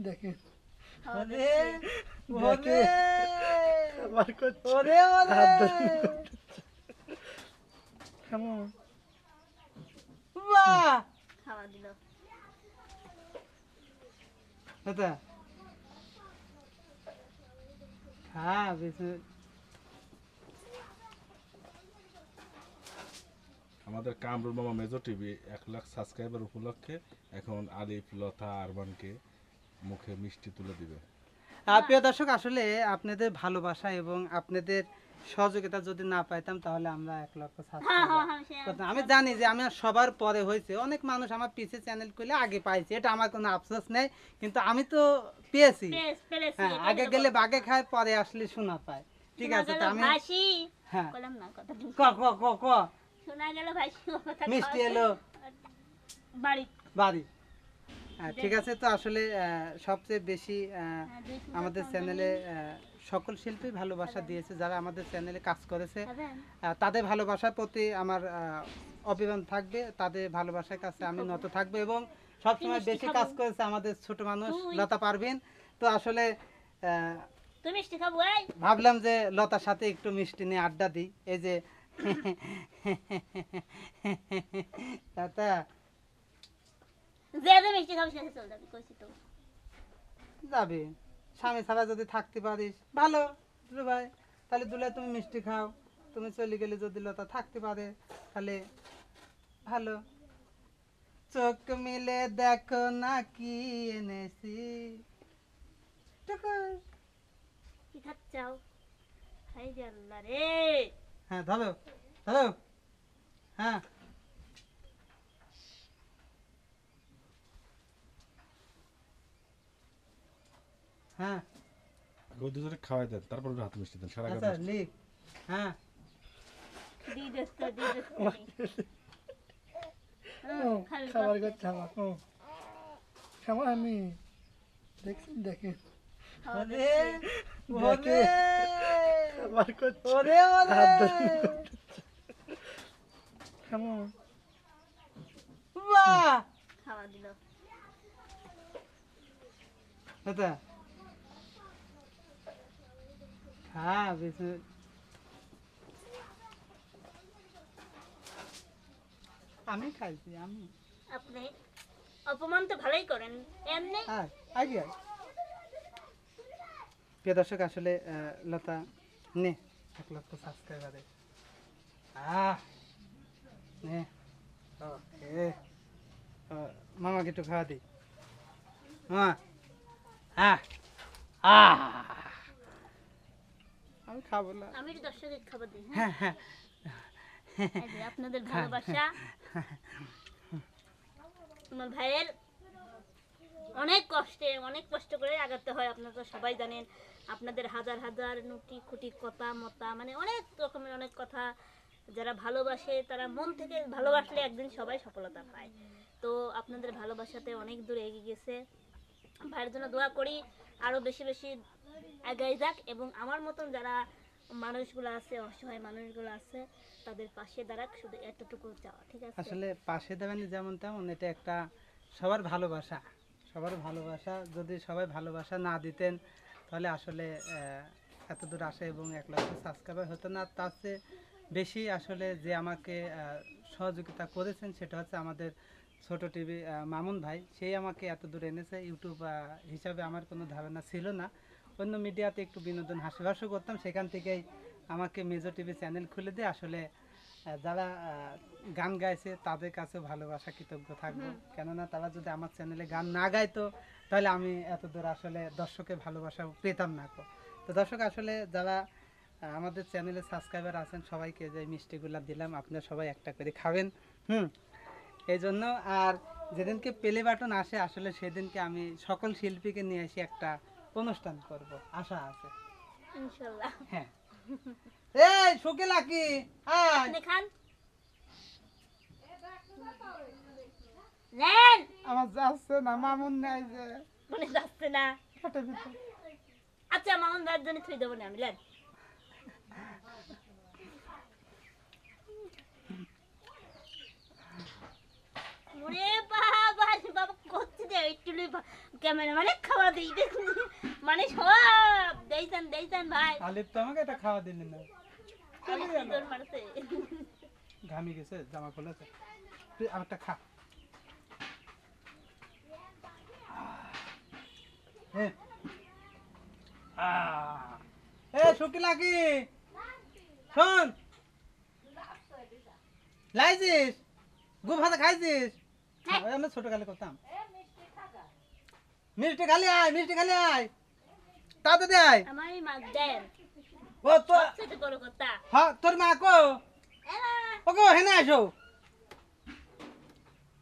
দেখেন ওরে দেখে ওরে আবার করছে ওরে ওরে কেমন বাহ খাওয়া দিল এটা হ্যাঁ বেশি আমাদের কামরুল মামা মেজো টিভি 1 লাখ সাবস্ক্রাইবার উপলক্ষে এখন আলিফ লতা আরমানকে মুখে মিষ্টি তুলে দিবে। প্রিয় দর্শক আসলে আপনাদের ভালোবাসা এবং আপনাদের সহযোগিতা যদি না পাইতাম তাহলে আমরা 1 লক্ষ সাবস্ক্রাইবার করতাম। আমি জানি যে আমি সবার পরে হয়েছে, অনেক মানুষ আমার পিছে চ্যানেল করলে আগে পাইছে, এটা আমার কোনো আফসোস নেই, কিন্তু আমি তো পেয়েছি। হ্যাঁ, আগে গেলে বাগে খায়, পরে আসলে শোনা পায়। ঠিক আছে, তো আমি ভাসি হ্যাঁ বললাম না কথা ক ক ক ক শোনা গেল ভাসি কথা মিষ্টি এলো বাড়ি বাড়ি। ঠিক আছে, তো আসলে সবচেয়ে বেশি আমাদের চ্যানেলে সকল শিল্পী ভালোবাসা দিয়েছে, যারা আমাদের চ্যানেলে কাজ করেছে তাদের ভালোবাসার প্রতি আমার অভিমান থাকবে, তাদের ভালোবাসার কাছে আমি নত থাকবো, এবং সবসময় বেশি কাজ করেছে আমাদের ছোট মানুষ লতা পারভিন। তো আসলে তুই মিষ্টি খাবো এই ভাবলাম যে লতার সাথে একটু মিষ্টি নিয়ে আড্ডা দিই। এই যে তাতা যে যে মিষ্টি খাবো সে চল যাবি কইছি তো যাবে, স্বামী ছাড়া যদি থাকতে পারিস ভালো দুলু ভাই, তাহলে দুলাই তুমি মিষ্টি খাও, তুমি চলে গেলে যদি লতা থাকতে পারে তাহলে ভালো। চোখ মিলে দেখো না কি এনেছি, টুকু। কি খাচ্ছাও হাই রে আল্লাহ রে হ্যাঁ ধরো ধরো, হ্যাঁ হ্যাঁ ওই দুজনে খাওয়াই দেন, তারপর ওর হাতে মিষ্টি দেন সারা গাছ আচ্ছা লিখ, হ্যাঁ দি দস্ত খাবার করছে আমার কেমন আমি দেখছেন দেখেন ওরে দেখে ওরে আবার করছে ওরে ওরে কেমন বাহ খাওয়া দিল এটা হ্যাঁ বেশি আমি খাইছি আমি আপনি অপমান তো ভালোই করেন এমনি আগে প্রিয় দর্শক আসলে লতা নে 1 লক্ষ সাবস্ক্রাইবারে নে ওকে মামাকে একটু খাওয়া দিই মামা। আমি খাবো না। আমি একটু দর্শকের খাবার দিই হ্যাঁ হ্যাঁ এই যে আপনাদের ভালোবাসা আমার ভাইয়ের অনেক কষ্ট করে আগাতে হয়, আপনারা তো সবাই জানেন। আপনাদের হাজার হাজার নুটি খুঁটি কথা মতা মানে অনেক রকমের অনেক কথা, যারা ভালোবাসে তারা মন থেকে ভালোবাসলে একদিন সবাই সফলতা পায়। তো আপনাদের ভালোবাসাতে অনেক দূর এগিয়ে গেছে, ভাইয়ের জন্য দোয়া করি আরো বেশি বেশি এগিয়ে যাক, এবং আমার মতন যারা মানুষগুলো আছে, অসহায় মানুষগুলো আছে, তাদের পাশে দাঁড়াক, শুধু এতটুকু চাওয়া। ঠিক আছে, আসলে পাশে দেবেন যেমন তেমন, এটা একটা সবার ভালোবাসা, সবার ভালোবাসা। যদি সবাই ভালোবাসা না দিতেন তাহলে আসলে এত দূর আসে এবং 1 লক্ষ সাবস্ক্রাইবার হতো না। তার চেয়ে বেশি আসলে যে আমাকে সহযোগিতা করেছেন সেটা হচ্ছে আমাদের ছোট টিভি মামুন ভাই, সেই আমাকে এত দূর এনেছে। ইউটিউব হিসাবে আমার কোনো ধারণা ছিল না, অন্য মিডিয়াতে একটু বিনোদন হাসিহাস্য করতাম, সেখান থেকেই আমাকে মেজর টিভি চ্যানেল খুলে দিয়ে আসলে যারা গান গাইছে তাদের কাছে ভালোবাসা কৃতজ্ঞ থাকবো, কেননা তারা যদি আমার চ্যানেলে গান না গাইতো তাহলে আমি এত দূর আসলে দর্শকের ভালোবাসা পেতাম না। তো দর্শক আসলে যারা আমাদের চ্যানেলে সাবস্ক্রাইবার আছেন সবাইকে যে মিষ্টিগুলা দিলাম, আপনারা সবাই একটা করে খাবেন। এই জন্য আর যেদিনকে প্লে বাটন আসে আসলে সেদিনকে আমি সকল শিল্পীকে নিয়ে এসে একটা অনুষ্ঠান করব, আশা আছে ইনশাআল্লাহ। হ্যাঁ। এই শুকিলা কি আপনি খান নেন, আমার যাচ্ছে না, মামুন নাই যে মনে যাচ্ছে না। পেটের ভিতর। আচ্ছা মামুন ভাইয়ের জন্য থুই দেবো না আমি, লেন। ওরে বাবা বাবা করছি যে একটু ক্যামেরা মানে খাওয়া দিই মানে সব দেইছেন ভাই আলিফ তো আমাকে এটা খাওয়া দিলেন না, তোর মারছে ঘামি গেছে, জামা খুলেছে। তুই আরেকটা খা। হ্যাঁ। এ শুকিলা কি শোন, লাইছিস গু ভাজা খাইছিস? আমি ছোট কালে করতাম। মিষ্টি খালি আয়, মিষ্টি খালি আয়, তাড়াতাড়ি আয়। আমারই মাছ দেন ও তো ছোট বড় কথা হ্যাঁ, তোর মা কো ওকে হেনে আসো।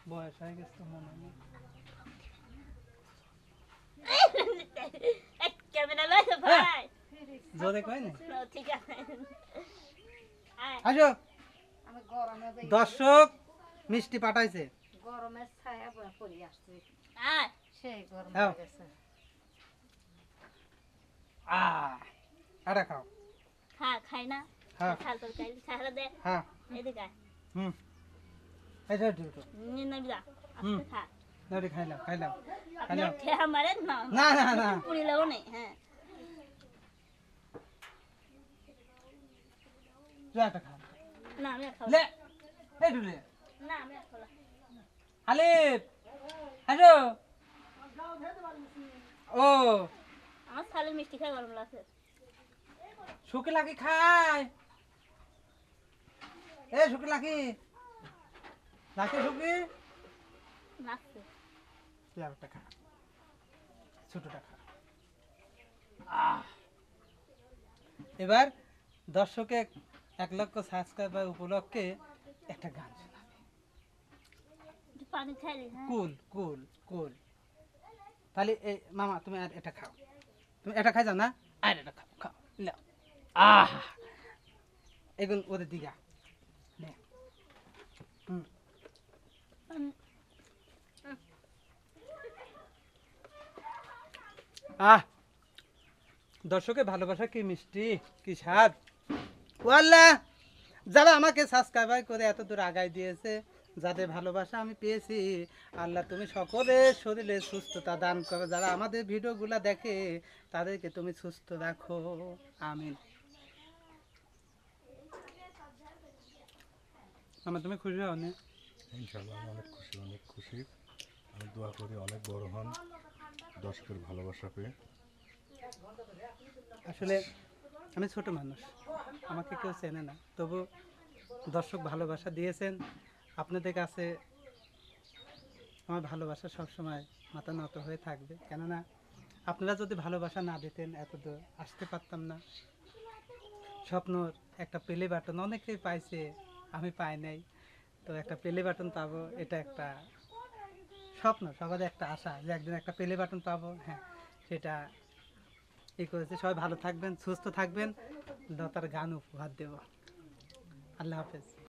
বয়স হয়ে গেছে তো মনে হয়। ক্যামেরা লইছে ভাই জোরে কয় না, ও, ঠিক আছে আয় আসো। আমি গরমে যাই, দর্শক মিষ্টি পাঠাইছে। গরমের ছায়া পরে আসছে, আয় সেই গরম হ্যাঁ। হয়ে গেছে। এটা খাও। খাই না হ্যাঁ খাল তোর খাই ছাড়া দে হ্যাঁ। এদিকে আয় হুম, এটা দুটো নিয়ে নাবি যা হুম। আস্তে খা নাড়ি খাইলাম খাইলাম আপনি খাইলাম। ঠেহা মারেন না না না না, পুরি লাগো নেই হ্যাঁ তুই একটা খা। না আমি আর খাবো লে এই ঢুলে না আমি আর খাবো না। আলিফ হ্যালো। ও আমার ছালের মিষ্টি খাই গরম লাগছে শুকি লাকি খায়। এ শুকি লাকি লাকি শুকি, লাগছে তুই আর একটা খা, ছোটটা খা। এবার দর্শকে 1 লক্ষ সাবস্ক্রাইবার উপলক্ষে একটা গান শোনাবে। একটু পানি খাই দিই হ্যাঁ কুল কুল কুল। তাহলে এই মামা তুমি আর এটা খাও, তুমি এটা খাই যাও না, আর এটা খাও খাও নাও। এগুলো ওদের দিঘা নে। হুম। দর্শকের ভালোবাসা কি মিষ্টি, কি স্বাদ। ওয়াল্লাহ যারা আমাকে সাবস্ক্রাইব করে এত দূর আগায় দিয়েছে, যাদের ভালোবাসা আমি পেয়েছি, আল্লাহ তুমি সকলের শরীরে সুস্থতা দান করো। যারা আমাদের ভিডিওগুলো দেখে তাদেরকে তুমি সুস্থ রাখো, আমিন। আমার তুমি খুশি হও না? ইনশাআল্লাহ আমি অনেক খুশি, অনেক খুশি। আমি দোয়া করি অনেক বড় হন, দর্শকের ভালোবাসা পেয়ে। আসলে আমি ছোট মানুষ, আমাকে কেউ চেনে না, তবু দর্শক ভালোবাসা দিয়েছেন। আপনাদের কাছে আমার ভালোবাসা সবসময় মাথা নত হয়ে থাকবে, কেননা আপনারা যদি ভালোবাসা না দিতেন এত দূর আসতে পারতাম না। স্বপ্নর একটা প্লে বাটন অনেকেই পাইছে, আমি পাই নাই, তো একটা প্লে বাটন পাবো, এটা একটা স্বপ্ন, সবার একটা আশা যে একদিন একটা প্লে বাটন পাবো। হ্যাঁ, সেটা এই করেছে। সবাই ভালো থাকবেন, সুস্থ থাকবেন, লতার গান উপহার দেব। আল্লাহ হাফেজ।